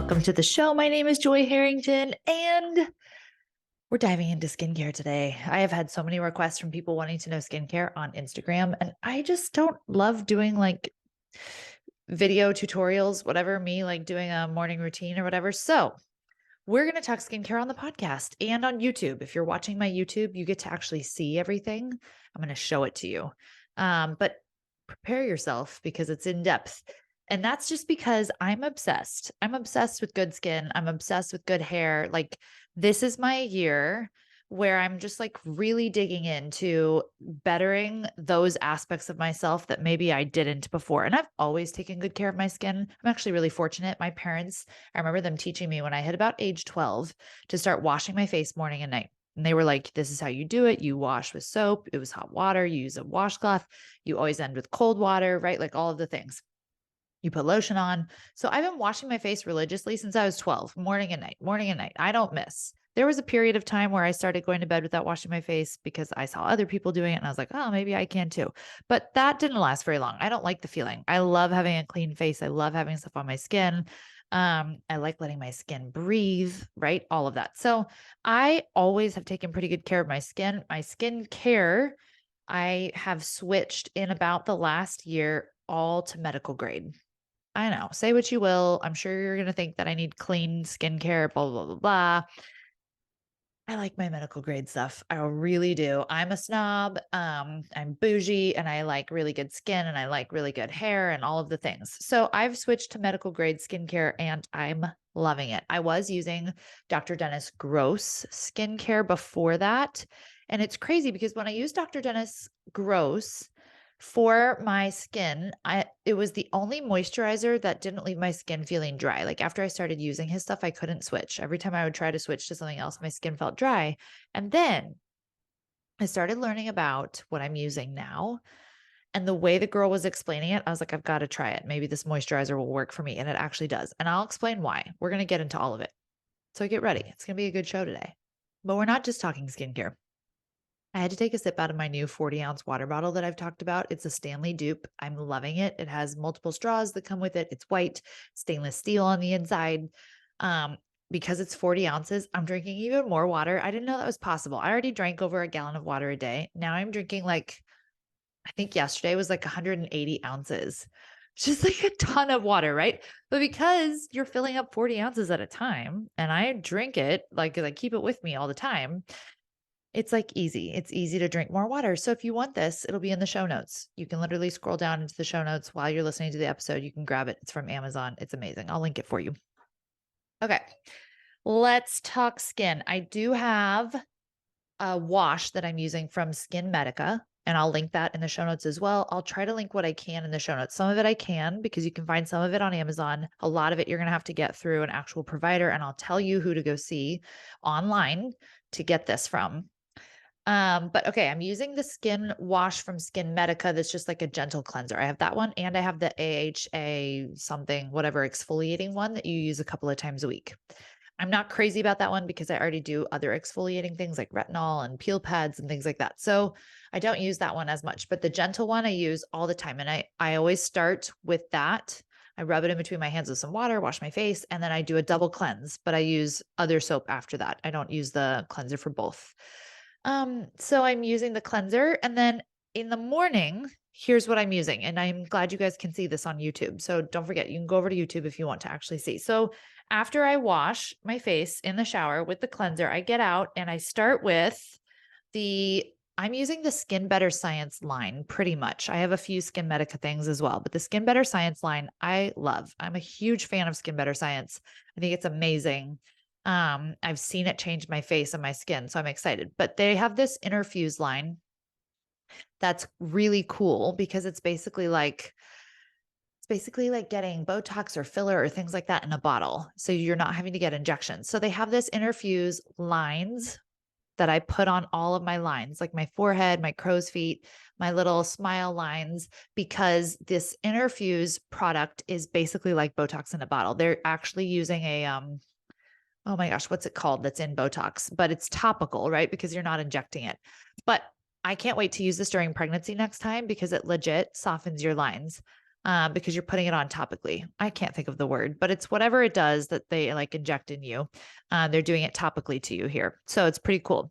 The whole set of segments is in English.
Welcome to the show. My name is Joy Harrington, and we're diving into skincare today. I have had so many requests from people wanting to know skincare on Instagram, and I just don't love doing like video tutorials, whatever, me like doing a morning routine or whatever. So, we're going to talk skincare on the podcast and on YouTube. If you're watching my YouTube, you get to actually see everything. I'm going to show it to you. But prepare yourself because it's in depth. And that's just because I'm obsessed. I'm obsessed with good skin. I'm obsessed with good hair. Like, this is my year where I'm just like really digging into bettering those aspects of myself that maybe I didn't before. And I've always taken good care of my skin. I'm actually really fortunate. My parents, I remember them teaching me when I hit about age 12 to start washing my face morning and night. And they were like, this is how you do it. You wash with soap. It was hot water. You use a washcloth. You always end with cold water, right? Like all of the things. You put lotion on. So I've been washing my face religiously since I was 12, morning and night, morning and night. I don't miss. There was a period of time where I started going to bed without washing my face because I saw other people doing it and I was like, oh, maybe I can too. But that didn't last very long. I don't like the feeling. I love having a clean face. I love having stuff on my skin. I like letting my skin breathe, right? All of that. So I always have taken pretty good care of my skin. My skin care, I have switched in about the last year all to medical grade. I know. Say what you will. I'm sure you're going to think that I need clean skincare, blah, blah, blah, blah. I like my medical grade stuff. I really do. I'm a snob. I'm bougie and I like really good skin and I like really good hair and all of the things. So I've switched to medical grade skincare and I'm loving it. I was using Dr. Dennis Gross skincare before that. And it's crazy because when I use Dr. Dennis Gross, for my skin, it was the only moisturizer that didn't leave my skin feeling dry. Like after I started using his stuff, I couldn't switch. Every time I would try to switch to something else, my skin felt dry. And then I started learning about what I'm using now. And the way the girl was explaining it, I was like, I've got to try it. Maybe this moisturizer will work for me. And it actually does. And I'll explain why. We're going to get into all of it. So get ready. It's going to be a good show today. But we're not just talking skincare. I had to take a sip out of my new 40-ounce water bottle that I've talked about. It's a Stanley dupe. I'm loving it. It has multiple straws that come with it. It's white, stainless steel on the inside. Because it's 40 ounces, I'm drinking even more water. I didn't know that was possible. I already drank over a gallon of water a day. Now I'm drinking like, I think yesterday was like 180 ounces. Just like a ton of water, right? But because you're filling up 40 ounces at a time, and I drink it, like, 'cause I keep it with me all the time, it's like easy. It's easy to drink more water. So if you want this, it'll be in the show notes. You can literally scroll down into the show notes while you're listening to the episode. You can grab it. It's from Amazon. It's amazing. I'll link it for you. Okay. Let's talk skin. I do have a wash that I'm using from Skin Medica, and I'll link that in the show notes as well. I'll try to link what I can in the show notes. Some of it I can because you can find some of it on Amazon. A lot of it you're going to have to get through an actual provider, and I'll tell you who to go see online to get this from. But okay, I'm using the skin wash from Skin Medica that's just like a gentle cleanser. I have that one and I have the AHA something, whatever exfoliating one that you use a couple of times a week. I'm not crazy about that one because I already do other exfoliating things like retinol and peel pads and things like that. So I don't use that one as much, but the gentle one I use all the time. And I always start with that. I rub it in between my hands with some water, wash my face, and then I do a double cleanse, but I use other soap after that. I don't use the cleanser for both. So I'm using the cleanser and then in the morning, here's what I'm using. And I'm glad you guys can see this on YouTube. So don't forget, you can go over to YouTube if you want to actually see. So after I wash my face in the shower with the cleanser, I get out and I start with I'm using the Skin Better Science line pretty much. I have a few Skin Medica things as well, but the Skin Better Science line I love. I'm a huge fan of Skin Better Science. I think it's amazing. I've seen it change my face and my skin, so I'm excited. But they have this Interfuse line that's really cool because it's basically like getting Botox or filler or things like that in a bottle. So you're not having to get injections. So they have this Interfuse lines that I put on all of my lines, like my forehead, my crow's feet, my little smile lines, because this Interfuse product is basically like Botox in a bottle. They're actually using oh my gosh, what's it called? That's in Botox, but it's topical, right? Because you're not injecting it. But I can't wait to use this during pregnancy next time because it legit softens your lines. because you're putting it on topically. I can't think of the word, but it's whatever it does that they like inject in you. They're doing it topically to you here. So it's pretty cool.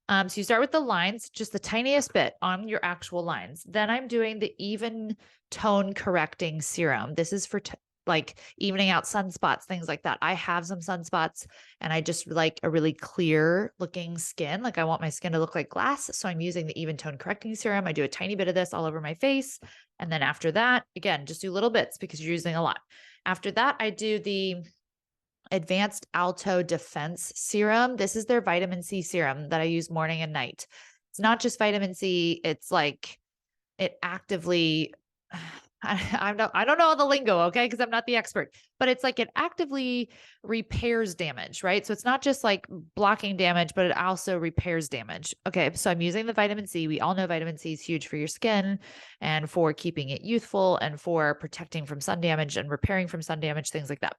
So you start with the lines, just the tiniest bit on your actual lines. Then I'm doing the even tone correcting serum. This is for like evening out sunspots, things like that. I have some sunspots and I just like a really clear looking skin. Like I want my skin to look like glass. So I'm using the even tone correcting serum. I do a tiny bit of this all over my face. And then after that, again, just do little bits because you're using a lot. After that, I do the Advanced Alto Defense Serum. This is their vitamin C serum that I use morning and night. It's not just vitamin C. It's like it actively, I don't know the lingo, okay? Because I'm not the expert, but it's like it actively repairs damage, right? So it's not just like blocking damage, but it also repairs damage. Okay, so I'm using the vitamin C. We all know vitamin C is huge for your skin and for keeping it youthful and for protecting from sun damage and repairing from sun damage, things like that.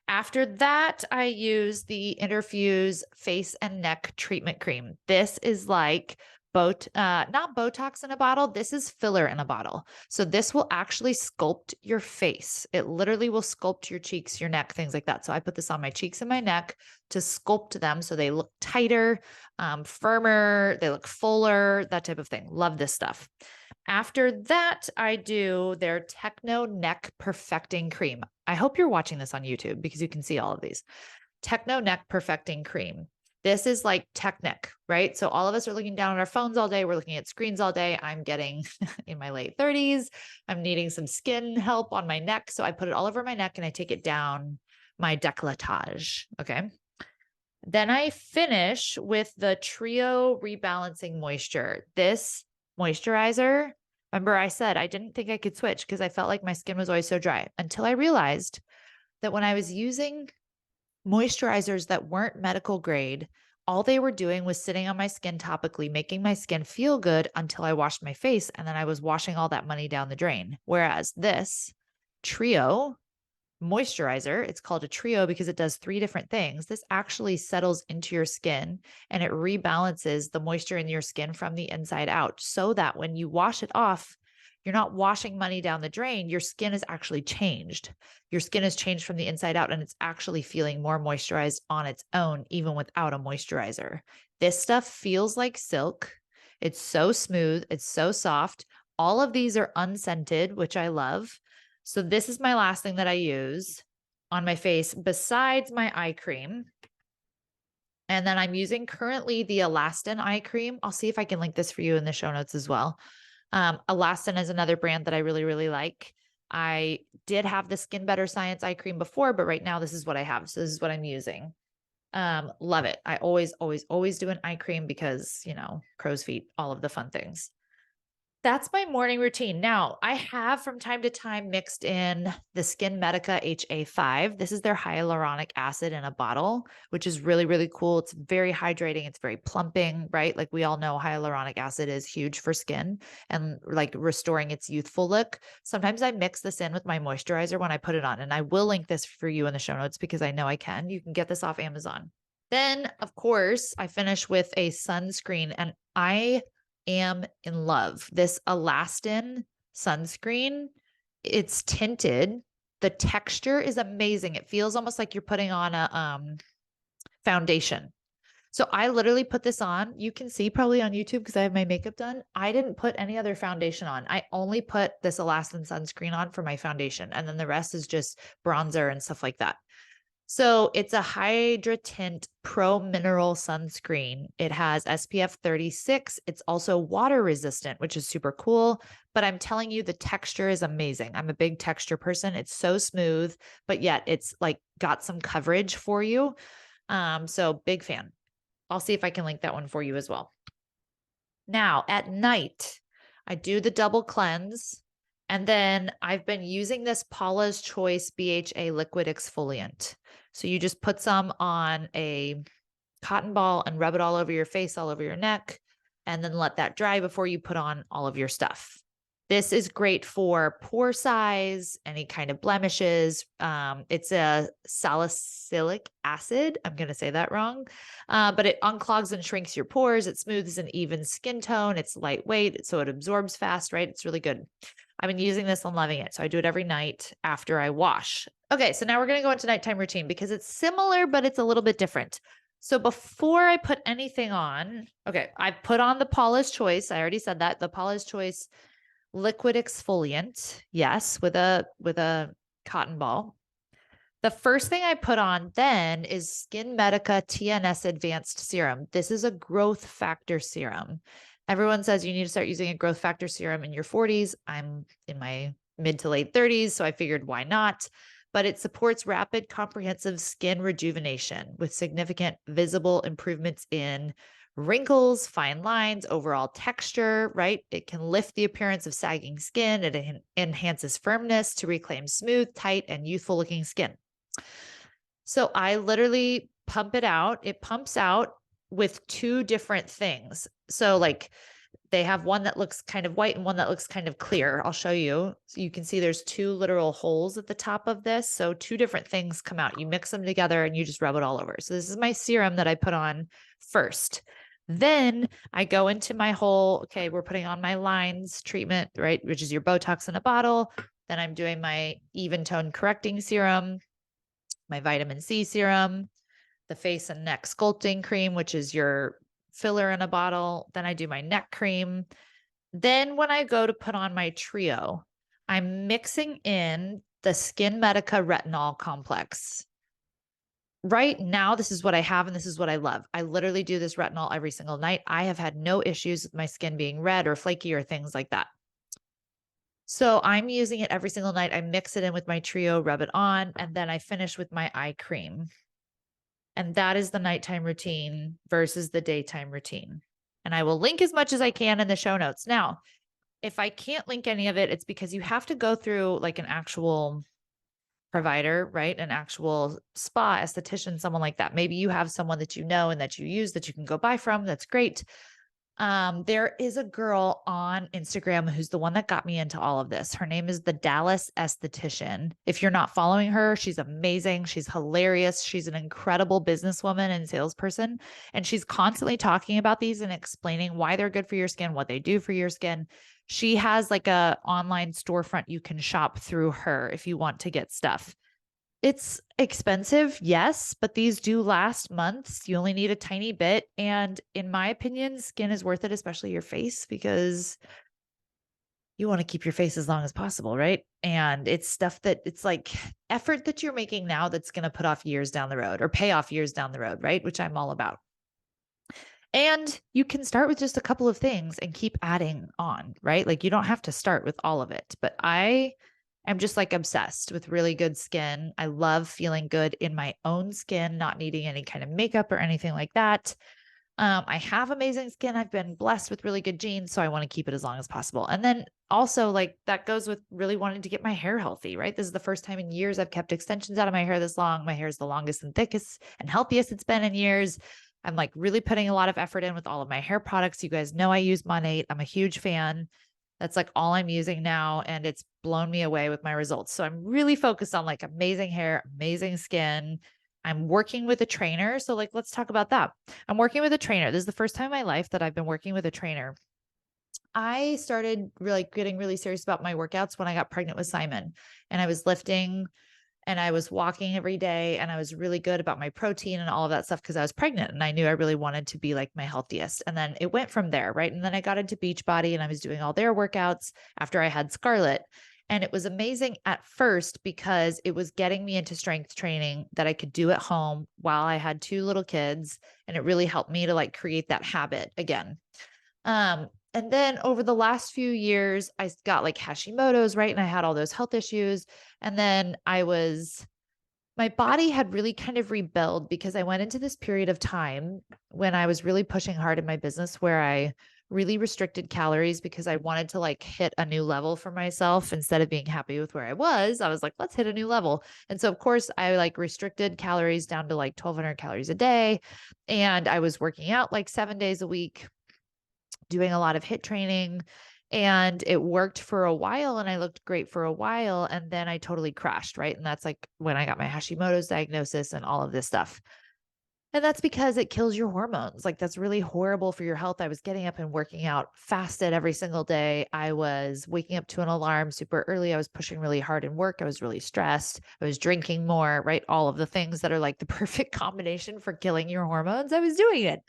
After that, I use the Interfuse Face and Neck Treatment Cream. This is like not Botox in a bottle. This is filler in a bottle. So this will actually sculpt your face. It literally will sculpt your cheeks, your neck, things like that. So I put this on my cheeks and my neck to sculpt them so they look tighter, firmer, they look fuller, that type of thing. Love this stuff. After that, I do their Techno Neck Perfecting Cream. I hope you're watching this on YouTube because you can see all of these. Techno Neck Perfecting Cream. This is like tech neck, right? So all of us are looking down at our phones all day. We're looking at screens all day. I'm getting in my late 30s. I'm needing some skin help on my neck. So I put it all over my neck and I take it down my décolletage. Okay. Then I finish with the Trio Rebalancing Moisture. This moisturizer, remember I said I didn't think I could switch because I felt like my skin was always so dry until I realized that when I was using moisturizers that weren't medical grade, all they were doing was sitting on my skin topically, making my skin feel good until I washed my face. And then I was washing all that money down the drain. Whereas this Trio moisturizer, it's called a trio because it does 3 different things. This actually settles into your skin and it rebalances the moisture in your skin from the inside out so that when you wash it off, you're not washing money down the drain. Your skin is actually changed. Your skin is changed from the inside out and it's actually feeling more moisturized on its own, even without a moisturizer. This stuff feels like silk. It's so smooth. It's so soft. All of these are unscented, which I love. So this is my last thing that I use on my face besides my eye cream. And then I'm using currently the Elastin eye cream. I'll see if I can link this for you in the show notes as well. Elastin is another brand that I really, really like. I did have the Skin Better Science eye cream before, but right now this is what I have. So this is what I'm using. Love it. I always do an eye cream because, crow's feet, all of the fun things. That's my morning routine. Now, I have from time to time mixed in the Skin Medica HA5. This is their hyaluronic acid in a bottle, which is really, really cool. It's very hydrating. It's very plumping, right? Like we all know hyaluronic acid is huge for skin and like restoring its youthful look. Sometimes I mix this in with my moisturizer when I put it on, and I will link this for you in the show notes because I know I can. You can get this off Amazon. Then, of course, I finish with a sunscreen, and I am in love. This Elastin sunscreen, it's tinted. The texture is amazing. It feels almost like you're putting on a foundation. So I literally put this on. You can see probably on YouTube because I have my makeup done. I didn't put any other foundation on. I only put this Elastin sunscreen on for my foundation. And then the rest is just bronzer and stuff like that. So it's a Hydra Tint Pro Mineral Sunscreen. It has SPF 36. It's also water resistant, which is super cool. But I'm telling you, the texture is amazing. I'm a big texture person. It's so smooth, but yet it's like got some coverage for you. So big fan. I'll see if I can link that one for you as well. Now at night, I do the double cleanse. And then I've been using this Paula's Choice BHA liquid exfoliant. So you just put some on a cotton ball and rub it all over your face, all over your neck, and then let that dry before you put on all of your stuff. This is great for pore size, any kind of blemishes. It's a salicylic acid. I'm going to say that wrong, but it unclogs and shrinks your pores. It smooths an even skin tone. It's lightweight, so it absorbs fast, right? It's really good. I've been using this and loving it. So I do it every night after I wash. Okay, so now we're going to go into nighttime routine because it's similar, but it's a little bit different. So before I put anything on, okay, I put on the Paula's Choice. I already said that. The Paula's Choice liquid exfoliant, yes, with a cotton ball. The first thing I put on then is Skin Medica TNS Advanced Serum. This is a growth factor serum. Everyone says you need to start using a growth factor serum in your 40s. I'm in my mid to late 30s, so I figured why not? But it supports rapid, comprehensive skin rejuvenation with significant visible improvements in wrinkles, fine lines, overall texture, right? It can lift the appearance of sagging skin. It enhances firmness to reclaim smooth, tight, and youthful looking skin. So I literally pump it out. It pumps out with two different things. So like they have one that looks kind of white and one that looks kind of clear. I'll show you. So you can see there's two literal holes at the top of this. So two different things come out. You mix them together and you just rub it all over. So this is my serum that I put on first. Then I go into my whole, okay, we're putting on my lines treatment, right? Which is your Botox in a bottle. Then I'm doing my even tone correcting serum, my vitamin C serum, the face and neck sculpting cream, which is your filler in a bottle. Then I do my neck cream. Then when I go to put on my trio, I'm mixing in the Skin Medica retinol complex. Right now, this is what I have and this is what I love. I literally do this retinol every single night. I have had no issues with my skin being red or flaky or things like that. So I'm using it every single night. I mix it in with my trio, rub it on, and then I finish with my eye cream. And that is the nighttime routine versus the daytime routine. And I will link as much as I can in the show notes. Now, if I can't link any of it, it's because you have to go through like an actual provider, right? An actual spa esthetician, someone like that. Maybe you have someone that you know and that you use that you can go buy from. That's great. There is a girl on Instagram who's the one that got me into all of this. Her name is the Dallas Esthetician. If you're not following her, she's amazing. She's hilarious. She's an incredible businesswoman and salesperson. And she's constantly talking about these and explaining why they're good for your skin, what they do for your skin. She has like a online storefront you can shop through her if you want to get stuff. It's expensive, yes, but these do last months. You only need a tiny bit. And in my opinion, skin is worth it, especially your face, because you want to keep your face as long as possible, right? And it's stuff that it's like effort that you're making now that's going to put off years down the road or pay off years down the road, right? Which I'm all about. And you can start with just a couple of things and keep adding on, right? Like you don't have to start with all of it, but I'm just like obsessed with really good skin. I love feeling good in my own skin, not needing any kind of makeup or anything like that. I have amazing skin. I've been blessed with really good genes, so I want to keep it as long as possible. And then also like that goes with really wanting to get my hair healthy, right? This is the first time in years I've kept extensions out of my hair this long. My hair is the longest and thickest and healthiest it's been in years. I'm like really putting a lot of effort in with all of my hair products. You guys know I use Monate. I'm a huge fan. That's like all I'm using now. And it's blown me away with my results. So I'm really focused on like amazing hair, amazing skin. I'm working with a trainer. So like, let's talk about that. I'm working with a trainer. This is the first time in my life that I've been working with a trainer. I started really getting really serious about my workouts when I got pregnant with Simon, and I was lifting and I was walking every day, and I was really good about my protein and all of that stuff because I was pregnant and I knew I really wanted to be like my healthiest. And then it went from there, right? And then I got into Beachbody and I was doing all their workouts after I had Scarlett. And it was amazing at first because it was getting me into strength training that I could do at home while I had two little kids. And it really helped me to like create that habit again. And then over the last few years, I got like Hashimoto's, right? And I had all those health issues. And then my body had really kind of rebelled because I went into this period of time when I was really pushing hard in my business where I really restricted calories because I wanted to like hit a new level for myself instead of being happy with where I was. I was like, let's hit a new level. And so of course I like restricted calories down to like 1,200 calories a day. And I was working out like 7 days a week, doing a lot of HIIT training. And it worked for a while and I looked great for a while. And then I totally crashed, right? And that's like when I got my Hashimoto's diagnosis and all of this stuff. And that's because it kills your hormones. Like that's really horrible for your health. I was getting up and working out, fasted every single day. I was waking up to an alarm super early. I was pushing really hard in work. I was really stressed. I was drinking more, right? All of the things that are like the perfect combination for killing your hormones. I was doing it.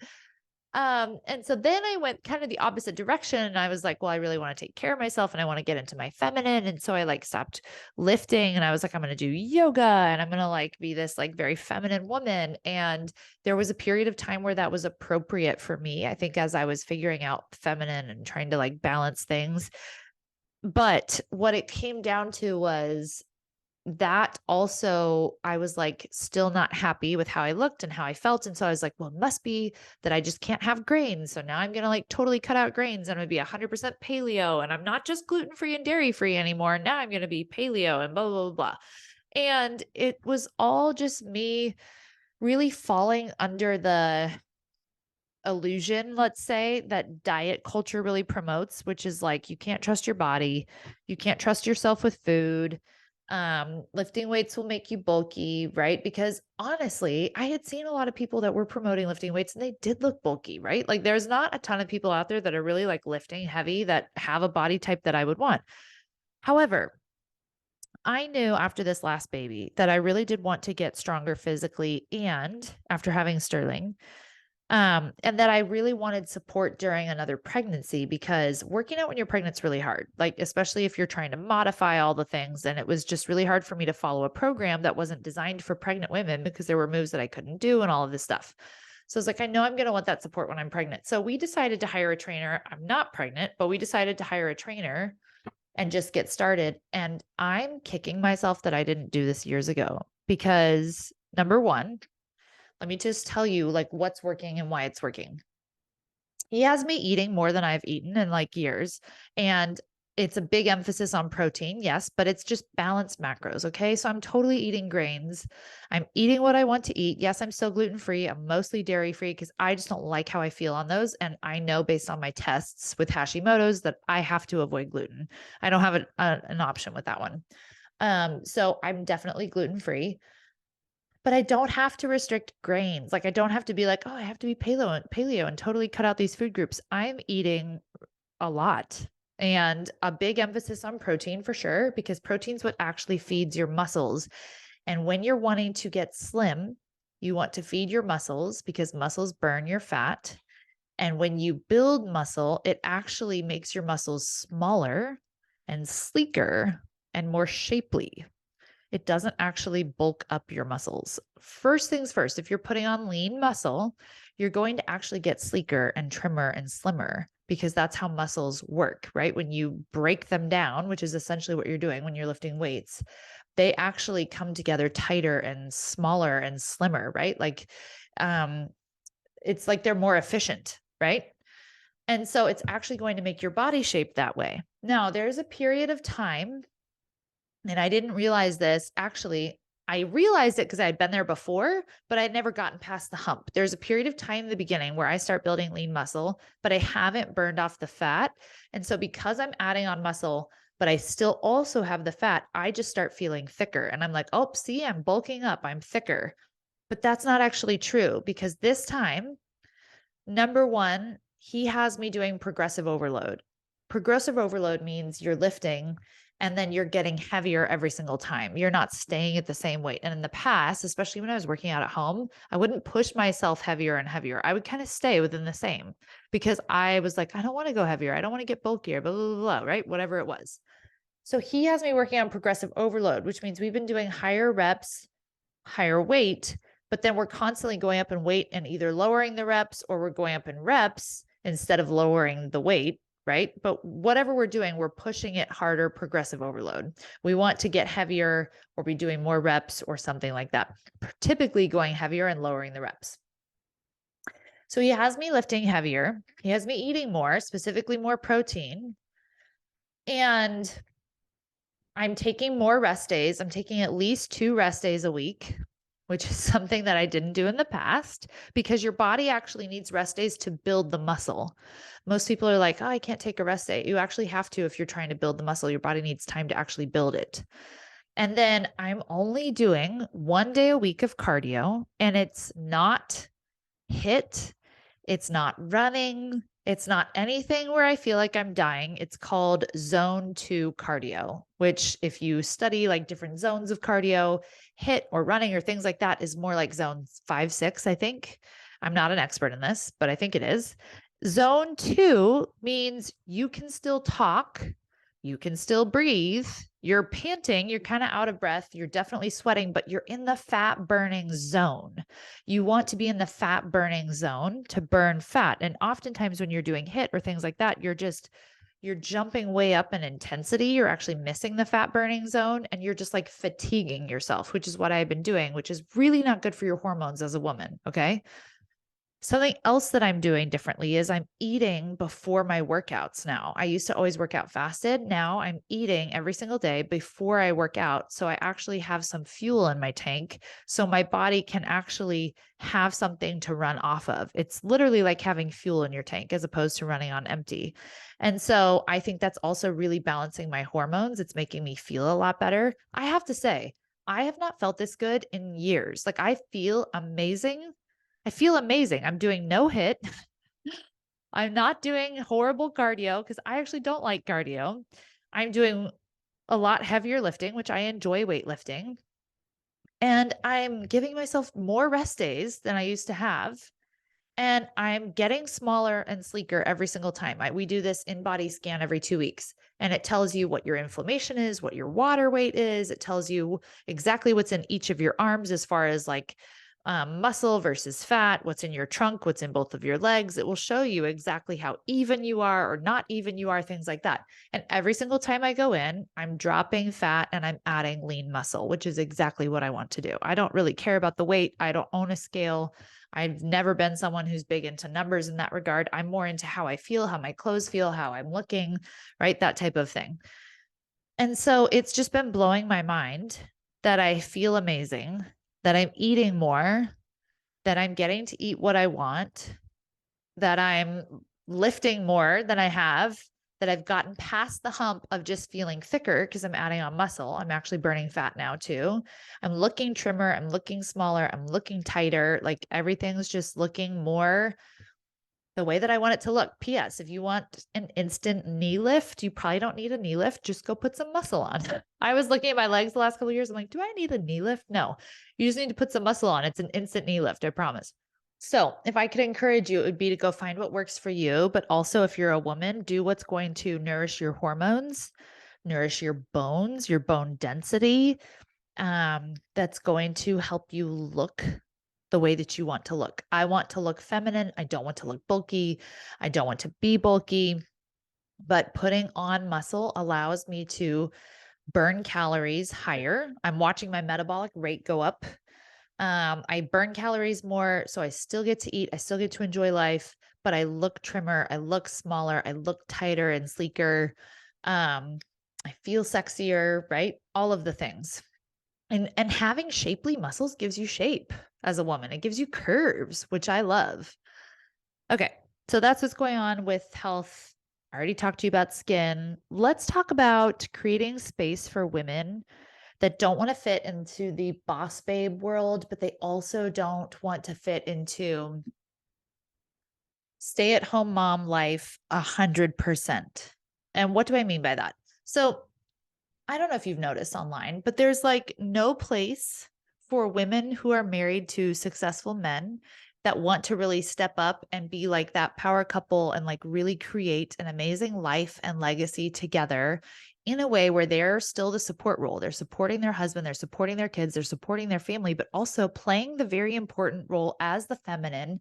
And so then I went kind of the opposite direction and I was like, well, I really want to take care of myself and I want to get into my feminine. And so I like stopped lifting and I was like, I'm going to do yoga and I'm going to like be this like very feminine woman. And there was a period of time where that was appropriate for me. I think as I was figuring out feminine and trying to like balance things. But what it came down to was that also I was like still not happy with how I looked and how I felt. And so I was like, well, it must be that I just can't have grains. So now I'm going to like totally cut out grains and I'm going to be 100% paleo. And I'm not just gluten free and dairy free anymore. Now I'm going to be paleo and blah, blah, blah, blah. And it was all just me really falling under the illusion, let's say, that diet culture really promotes, which is like you can't trust your body, you can't trust yourself with food. Lifting weights will make you bulky, right? Because honestly, I had seen a lot of people that were promoting lifting weights and they did look bulky, right? Like there's not a ton of people out there that are really like lifting heavy that have a body type that I would want. However, I knew after this last baby that I really did want to get stronger physically and after having Sterling, and that I really wanted support during another pregnancy because working out when you're pregnant is really hard, like, especially if you're trying to modify all the things. And it was just really hard for me to follow a program that wasn't designed for pregnant women because there were moves that I couldn't do and all of this stuff. So I was like, I know I'm going to want that support when I'm pregnant. So we decided to hire a trainer. I'm not pregnant, but we decided to hire a trainer and just get started. And I'm kicking myself that I didn't do this years ago because number one, let me just tell you like what's working and why it's working. He has me eating more than I've eaten in like years. And it's a big emphasis on protein, yes, but it's just balanced macros. Okay. So I'm totally eating grains. I'm eating what I want to eat. Yes, I'm still gluten free. I'm mostly dairy free because I just don't like how I feel on those. And I know based on my tests with Hashimoto's that I have to avoid gluten. I don't have an option with that one. So I'm definitely gluten free. But I don't have to restrict grains. Like I don't have to be like, oh, I have to be paleo and totally cut out these food groups. I'm eating a lot and a big emphasis on protein for sure, because protein's what actually feeds your muscles. And when you're wanting to get slim, you want to feed your muscles because muscles burn your fat. And when you build muscle, it actually makes your muscles smaller and sleeker and more shapely. It doesn't actually bulk up your muscles. First things first, if you're putting on lean muscle, you're going to actually get sleeker and trimmer and slimmer because that's how muscles work, right? When you break them down, which is essentially what you're doing when you're lifting weights, they actually come together tighter and smaller and slimmer, right? Like it's like they're more efficient, right? And so it's actually going to make your body shape that way. Now, there's a period of time, and I didn't realize this. Actually, I realized it because I had been there before, but I'd never gotten past the hump. There's a period of time in the beginning where I start building lean muscle, but I haven't burned off the fat. And so because I'm adding on muscle, but I still also have the fat, I just start feeling thicker. And I'm like, oh, see, I'm bulking up. I'm thicker. But that's not actually true because this time, number one, he has me doing progressive overload. Progressive overload means you're lifting and then you're getting heavier every single time. You're not staying at the same weight. And in the past, especially when I was working out at home, I wouldn't push myself heavier and heavier. I would kind of stay within the same because I was like, I don't want to go heavier. I don't want to get bulkier, blah, blah, blah, right? Whatever it was. So he has me working on progressive overload, which means we've been doing higher reps, higher weight, but then we're constantly going up in weight and either lowering the reps or we're going up in reps instead of lowering the weight, right? But whatever we're doing, we're pushing it harder, progressive overload. We want to get heavier or be doing more reps or something like that, typically going heavier and lowering the reps. So he has me lifting heavier. He has me eating more, specifically more protein. And I'm taking more rest days. I'm taking at least 2 rest days a week. which is something that I didn't do in the past because your body actually needs rest days to build the muscle. Most people are like, oh, I can't take a rest day. You actually have to if you're trying to build the muscle. Your body needs time to actually build it. And then I'm only doing 1 day a week of cardio, and it's not HIIT. It's not running. It's not anything where I feel like I'm dying. It's called zone 2 cardio, which if you study like different zones of cardio, HIIT or running or things like that is more like zone 5, 6, I think. I'm not an expert in this, but I think it is. Zone 2 means you can still talk, you can still breathe. You're panting, you're kind of out of breath, you're definitely sweating, but you're in the fat burning zone. You want to be in the fat burning zone to burn fat. And oftentimes when you're doing HIIT or things like that, you're jumping way up in intensity. You're actually missing the fat burning zone and you're just like fatiguing yourself, which is what I've been doing, which is really not good for your hormones as a woman. Okay. Something else that I'm doing differently is I'm eating before my workouts now. I used to always work out fasted. Now I'm eating every single day before I work out. So I actually have some fuel in my tank. So my body can actually have something to run off of. It's literally like having fuel in your tank as opposed to running on empty. And so I think that's also really balancing my hormones. It's making me feel a lot better. I have to say, I have not felt this good in years. Like I feel amazing. I feel amazing. I'm doing no HIIT. I'm not doing horrible cardio because I actually don't like cardio. I'm doing a lot heavier lifting, which I enjoy weightlifting. And I'm giving myself more rest days than I used to have. And I'm getting smaller and sleeker every single time. We do this in-body scan every 2 weeks, and it tells you what your inflammation is, what your water weight is. It tells you exactly what's in each of your arms as far as like muscle versus fat, what's in your trunk, what's in both of your legs. It will show you exactly how even you are or not even you are, things like that. And every single time I go in, I'm dropping fat and I'm adding lean muscle, which is exactly what I want to do. I don't really care about the weight. I don't own a scale. I've never been someone who's big into numbers in that regard. I'm more into how I feel, how my clothes feel, how I'm looking, right? That type of thing. And so it's just been blowing my mind that I feel amazing, that I'm eating more, that I'm getting to eat what I want, that I'm lifting more than I have, that I've gotten past the hump of just feeling thicker because I'm adding on muscle. I'm actually burning fat now too. I'm looking trimmer. I'm looking smaller. I'm looking tighter. Like everything's just looking more the way that I want it to look. P.S. If you want an instant knee lift, you probably don't need a knee lift. Just go put some muscle on. I was looking at my legs the last couple of years. I'm like, do I need a knee lift? No, you just need to put some muscle on. It's an instant knee lift. I promise. So if I could encourage you, it would be to go find what works for you. But also if you're a woman, do what's going to nourish your hormones, nourish your bones, your bone density. That's going to help you look the way that you want to look. I want to look feminine. I don't want to look bulky. I don't want to be bulky. But putting on muscle allows me to burn calories higher. I'm watching my metabolic rate go up. I burn calories more, so I still get to eat. I still get to enjoy life, but I look trimmer. I look smaller. I look tighter and sleeker. I feel sexier, right? All of the things. And having shapely muscles gives you shape as a woman. It gives you curves, which I love. Okay, so that's what's going on with health. I already talked to you about skin. Let's talk about creating space for women that don't want to fit into the boss babe world, but they also don't want to fit into stay-at-home mom life 100%. And what do I mean by that? So I don't know if you've noticed online, but there's like no place for women who are married to successful men that want to really step up and be like that power couple and like really create an amazing life and legacy together in a way where they're still the support role. They're supporting their husband, they're supporting their kids, they're supporting their family, but also playing the very important role as the feminine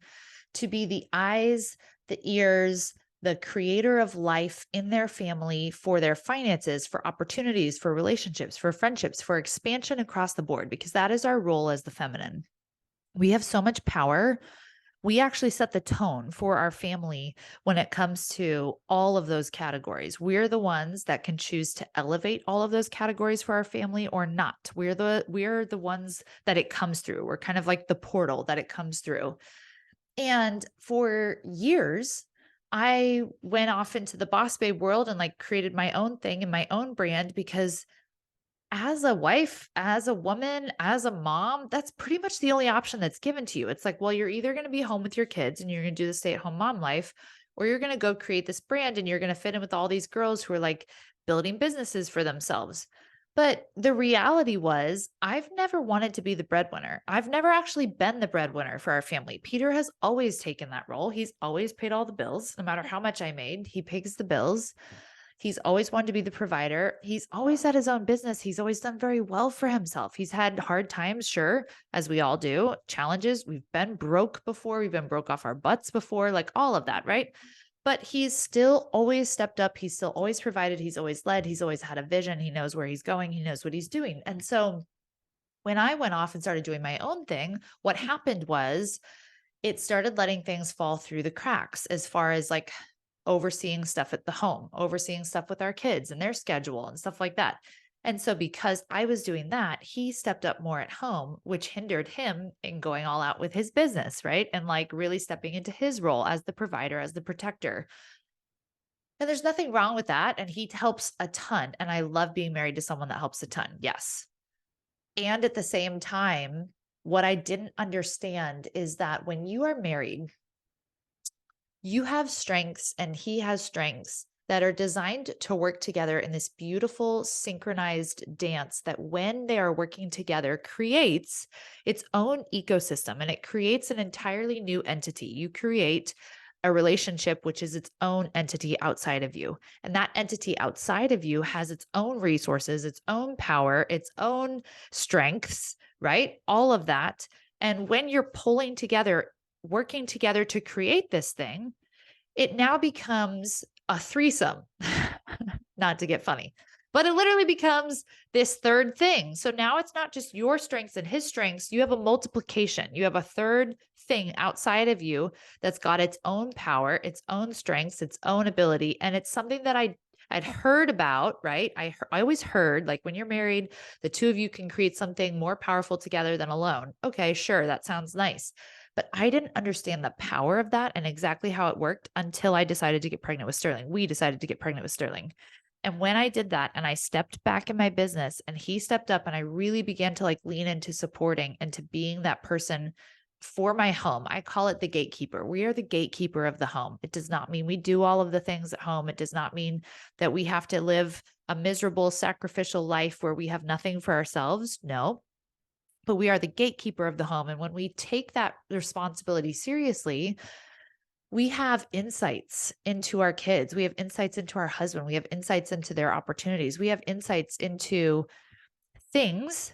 to be the eyes, the ears, the creator of life in their family for their finances, for opportunities, for relationships, for friendships, for expansion across the board, because that is our role as the feminine. We have so much power we actually set the tone for our family when it comes to all of those categories. We're the ones that can choose to elevate all of those categories for our family or not. We're the ones that it comes through. We're kind of like the portal that it comes through. And for years, I went off into the boss babe world and like created my own thing and my own brand because as a wife, as a woman, as a mom, that's pretty much the only option that's given to you. It's like, well, you're either going to be home with your kids and you're going to do the stay-at-home mom life, or you're going to go create this brand and you're going to fit in with all these girls who are like building businesses for themselves. But the reality was, I've never wanted to be the breadwinner. I've never actually been the breadwinner for our family. Peter has always taken that role. He's always paid all the bills, no matter how much I made, he pays the bills. He's always wanted to be the provider. He's always had his own business. He's always done very well for himself. He's had hard times, sure, as we all do, challenges. We've been broke before. We've been broke off our butts before, like all of that, right? But he's still always stepped up. He's still always provided. He's always led. He's always had a vision. He knows where he's going. He knows what he's doing. And so when I went off and started doing my own thing, what happened was it started letting things fall through the cracks as far as like overseeing stuff at the home, overseeing stuff with our kids and their schedule and stuff like that. And so because I was doing that, he stepped up more at home, which hindered him in going all out with his business, right? And like really stepping into his role as the provider, as the protector. And there's nothing wrong with that. And he helps a ton. And I love being married to someone that helps a ton. Yes. And at the same time, what I didn't understand is that when you are married, you have strengths and he has strengths that are designed to work together in this beautiful synchronized dance that when they are working together creates its own ecosystem and it creates an entirely new entity. You create a relationship which is its own entity outside of you. And that entity outside of you has its own resources, its own power, its own strengths, right? All of that. And when you're pulling together, working together to create this thing, it now becomes a threesome, not to get funny, but it literally becomes this third thing. So now it's not just your strengths and his strengths. You have a multiplication. You have a third thing outside of you that's got its own power, its own strengths, its own ability. And it's something that I'd heard about, right? I always heard like when you're married, the two of you can create something more powerful together than alone. Okay, sure. That sounds nice. But I didn't understand the power of that and exactly how it worked until I decided to get pregnant with Sterling. We decided to get pregnant with Sterling. And when I did that and I stepped back in my business and he stepped up and I really began to like lean into supporting and to being that person for my home. I call it the gatekeeper. We are the gatekeeper of the home. It does not mean we do all of the things at home. It does not mean that we have to live a miserable, sacrificial life where we have nothing for ourselves. No, but we are the gatekeeper of the home. And when we take that responsibility seriously, we have insights into our kids. We have insights into our husband. We have insights into their opportunities. We have insights into things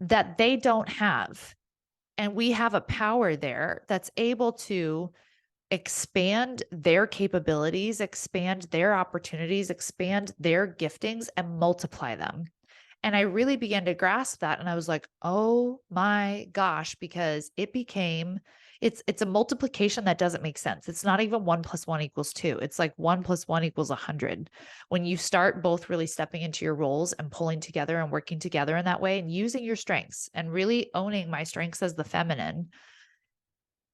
that they don't have. And we have a power there that's able to expand their capabilities, expand their opportunities, expand their giftings, and multiply them. And I really began to grasp that. And I was like, oh my gosh, because it's a multiplication that doesn't make sense. It's not even 1 + 1 = 2. It's like 1 + 1 = 100. When you start both really stepping into your roles and pulling together and working together in that way and using your strengths and really owning my strengths as the feminine,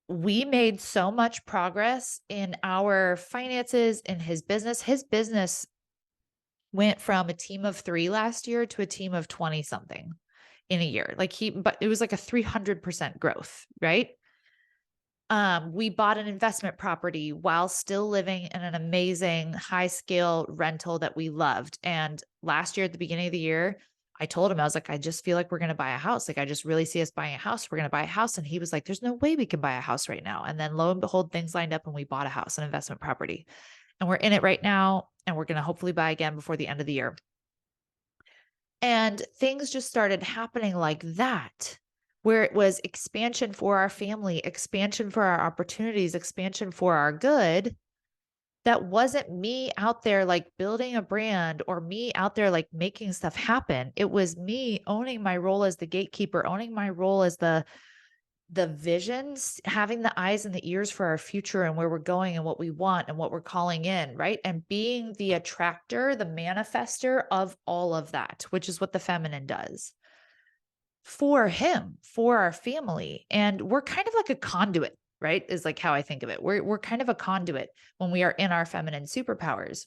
we made so much progress in our finances, in his business. His business went from a team of 3 last year to a team of 20 something in a year. But it was like a 300% growth, right? We bought an investment property while still living in an amazing high scale rental that we loved. And last year at the beginning of the year, I told him, I was like, I just feel like we're going to buy a house. Like, I just really see us buying a house. We're going to buy a house. And he was like, there's no way we can buy a house right now. And then lo and behold, things lined up and we bought a house, an investment property. And we're in it right now. And we're going to hopefully buy again before the end of the year. And things just started happening like that, where it was expansion for our family, expansion for our opportunities, expansion for our good. That wasn't me out there like building a brand or me out there like making stuff happen. It was me owning my role as the gatekeeper, owning my role as the the visions, having the eyes and the ears for our future and where we're going and what we want and what we're calling in, right? And being the attractor, the manifester of all of that, which is what the feminine does for him, for our family. And we're kind of like a conduit, right? Is like how I think of it. We're kind of a conduit when we are in our feminine superpowers.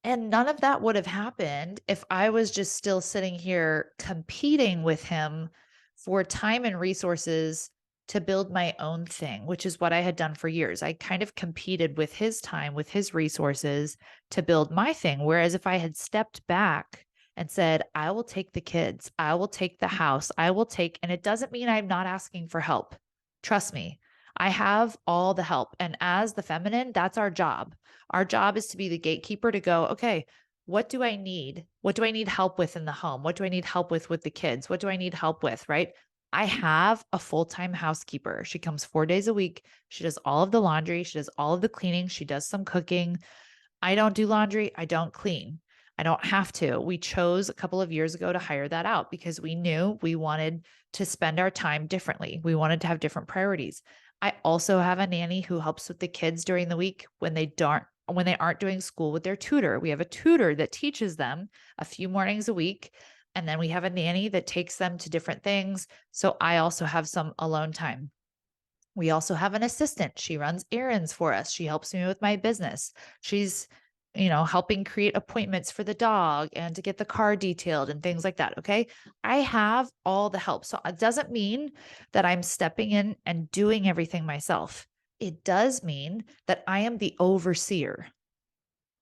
And none of that would have happened if I was just still sitting here competing with him for time and resources to build my own thing, which is what I had done for years. I kind of competed with his time, with his resources to build my thing. Whereas if I had stepped back and said, I will take the kids, I will take the house, I will take, and it doesn't mean I'm not asking for help. Trust me, I have all the help. And as the feminine, that's our job. Our job is to be the gatekeeper to go, okay, what do I need? What do I need help with in the home? What do I need help with the kids? What do I need help with? Right. I have a full time housekeeper. She comes 4 days a week. She does all of the laundry. She does all of the cleaning. She does some cooking. I don't do laundry. I don't clean. I don't have to. We chose a couple of years ago to hire that out because we knew we wanted to spend our time differently. We wanted to have different priorities. I also have a nanny who helps with the kids during the week when they aren't doing school with their tutor. We have a tutor that teaches them a few mornings a week. And then we have a nanny that takes them to different things. So I also have some alone time. We also have an assistant. She runs errands for us. She helps me with my business. She's, helping create appointments for the dog and to get the car detailed and things like that. Okay. I have all the help. So it doesn't mean that I'm stepping in and doing everything myself. It does mean that I am the overseer.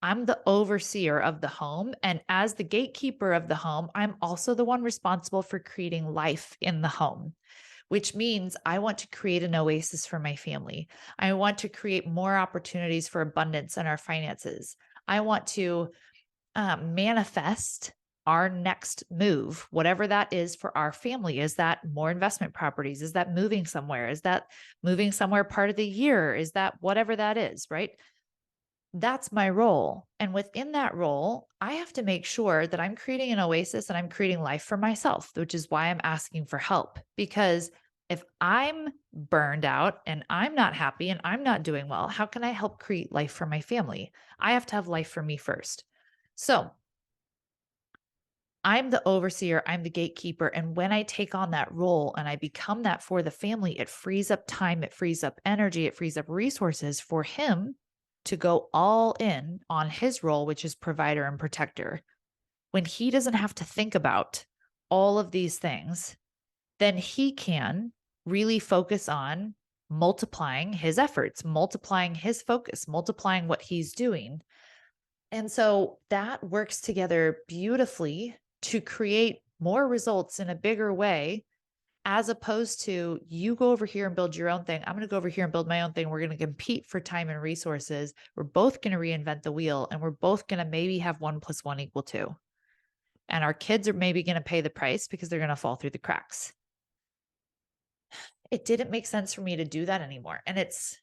I'm the overseer of the home. And as the gatekeeper of the home, I'm also the one responsible for creating life in the home, which means I want to create an oasis for my family. I want to create more opportunities for abundance in our finances. I want to manifest our next move, whatever that is for our family. Is that more investment properties? Is that moving somewhere? Is that moving somewhere part of the year? Is that whatever that is, right? That's my role. And within that role, I have to make sure that I'm creating an oasis and I'm creating life for myself, which is why I'm asking for help. Because if I'm burned out and I'm not happy and I'm not doing well, how can I help create life for my family? I have to have life for me first. So I'm the overseer, I'm the gatekeeper. And when I take on that role and I become that for the family, it frees up time, it frees up energy, it frees up resources for him to go all in on his role, which is provider and protector. When he doesn't have to think about all of these things, then he can really focus on multiplying his efforts, multiplying his focus, multiplying what he's doing. And so that works together beautifully to create more results in a bigger way, as opposed to you go over here and build your own thing. I'm going to go over here and build my own thing. We're going to compete for time and resources. We're both going to reinvent the wheel and we're both going to maybe have 1 + 1 = 2. And our kids are maybe going to pay the price because they're going to fall through the cracks. It didn't make sense for me to do that anymore. And it's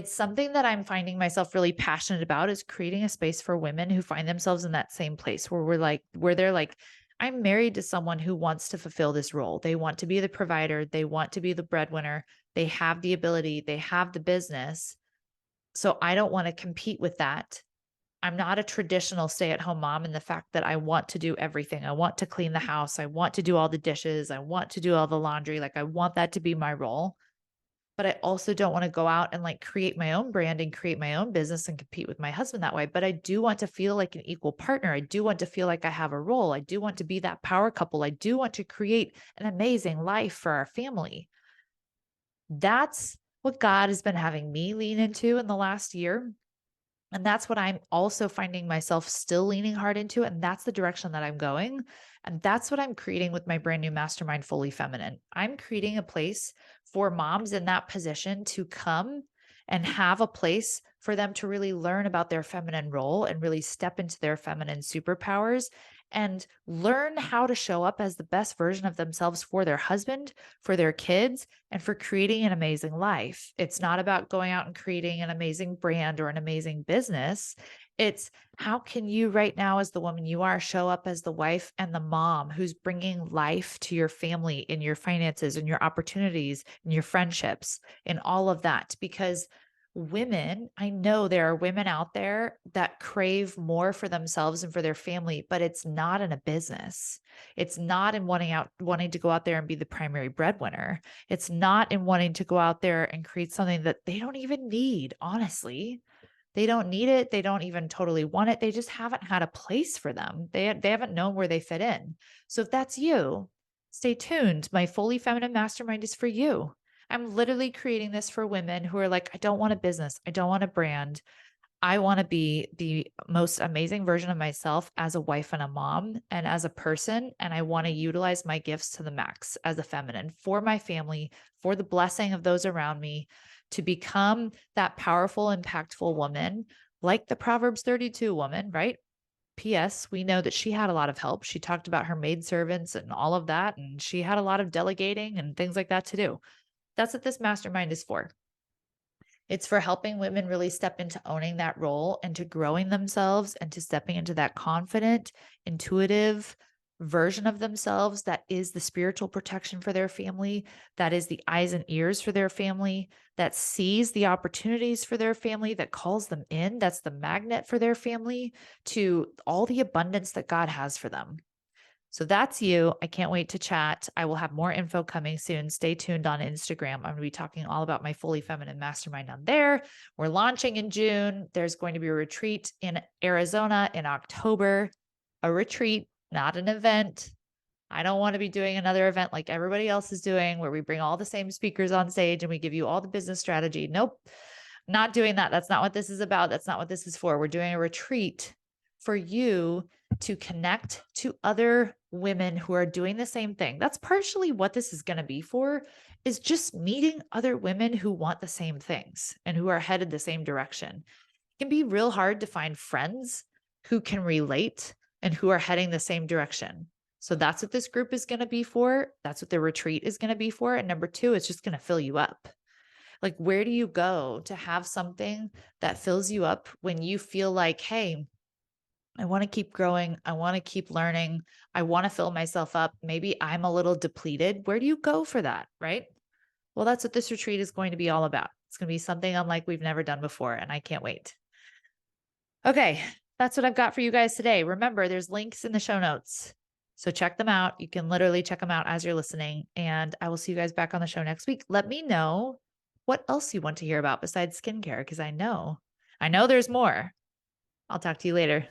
something that I'm finding myself really passionate about, is creating a space for women who find themselves in that same place where they're like, I'm married to someone who wants to fulfill this role. They want to be the provider. They want to be the breadwinner. They have the ability. They have the business. So I don't want to compete with that. I'm not a traditional stay-at-home mom in the fact that I want to do everything. I want to clean the house. I want to do all the dishes. I want to do all the laundry. Like I want that to be my role. But I also don't want to go out and like create my own brand and create my own business and compete with my husband that way. But I do want to feel like an equal partner. I do want to feel like I have a role. I do want to be that power couple. I do want to create an amazing life for our family. That's what God has been having me lean into in the last year. And that's what I'm also finding myself still leaning hard into. And that's the direction that I'm going. And that's what I'm creating with my brand new mastermind, Fully Feminine. I'm creating a place for moms in that position to come and have a place for them to really learn about their feminine role and really step into their feminine superpowers and learn how to show up as the best version of themselves for their husband, for their kids, and for creating an amazing life. It's not about going out and creating an amazing brand or an amazing business. It's how can you right now, as the woman you are, show up as the wife and the mom who's bringing life to your family in your finances and your opportunities and your friendships and all of that. Because women, I know there are women out there that crave more for themselves and for their family, but it's not in a business. It's not in wanting to go out there and be the primary breadwinner. It's not in wanting to go out there and create something that they don't even need, honestly. They don't need it. They don't even totally want it. They just haven't had a place for them. They haven't known where they fit in. So if that's you, stay tuned. My Fully Feminine Mastermind is for you. I'm literally creating this for women who are like, I don't want a business. I don't want a brand. I want to be the most amazing version of myself as a wife and a mom and as a person. And I want to utilize my gifts to the max as a feminine for my family, for the blessing of those around me, to become that powerful, impactful woman, like the Proverbs 32 woman, right? P.S. We know that she had a lot of help. She talked about her maidservants and all of that. And she had a lot of delegating and things like that to do. That's what this mastermind is for. It's for helping women really step into owning that role and to growing themselves and to stepping into that confident, intuitive version of themselves that is the spiritual protection for their family, that is the eyes and ears for their family, that sees the opportunities for their family, that calls them in, that's the magnet for their family to all the abundance that God has for them. So that's you. I can't wait to chat. I will have more info coming soon. Stay tuned on Instagram. I'm going to be talking all about my Fully Feminine Mastermind on there. We're launching in June. There's going to be a retreat in Arizona in October, a retreat, not an event. I don't want to be doing another event like everybody else is doing where we bring all the same speakers on stage and we give you all the business strategy. Nope, not doing that. That's not what this is about. That's not what this is for. We're doing a retreat for you to connect to other women who are doing the same thing. That's partially what this is going to be for, is just meeting other women who want the same things and who are headed the same direction. It can be real hard to find friends who can relate and who are heading the same direction. So that's what this group is going to be for. That's what the retreat is going to be for. And number two, it's just going to fill you up. Like, where do you go to have something that fills you up when you feel like, hey, I want to keep growing. I want to keep learning. I want to fill myself up. Maybe I'm a little depleted. Where do you go for that? Right. Well, that's what this retreat is going to be all about. It's going to be something unlike we've never done before. And I can't wait. Okay. That's what I've got for you guys today. Remember, there's links in the show notes. So check them out. You can literally check them out as you're listening. And I will see you guys back on the show next week. Let me know what else you want to hear about besides skincare, because I know there's more. I'll talk to you later.